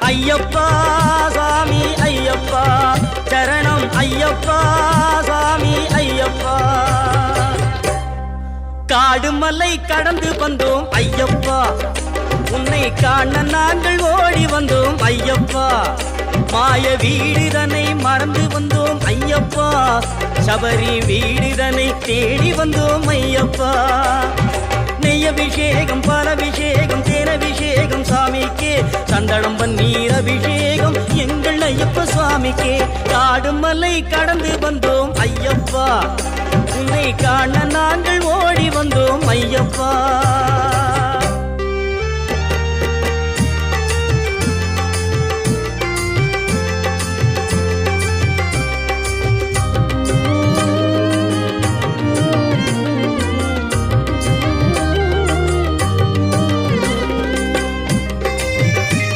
ஐயப்பா சாமி ஐயப்பா சரணம் ஐயப்பா சாமி ஐயப்பா காடு மலை கடந்து வந்தோம் ஐயப்பா உன்னை காண நாங்கள் ஓடி வந்தோம் ஐயப்பா மாய வீடுதனை மறந்து வந்தோம் ஐயப்பா சபரி வீடுதனை தேடி வந்தோம் ஐயப்பா நெய்யபிஷேகம் பாலபிஷேகம் தேனபிஷேகம் சாமிக்கே சந்தனம் பன்னீர் அபிஷேகம் எங்கள் ஐயப்ப சுவாமிக்கே காடு மலை கடந்து வந்தோம் ஐயப்பா உன்னை காண நாங்கள் ஓடி வந்தோம் ஐயப்பா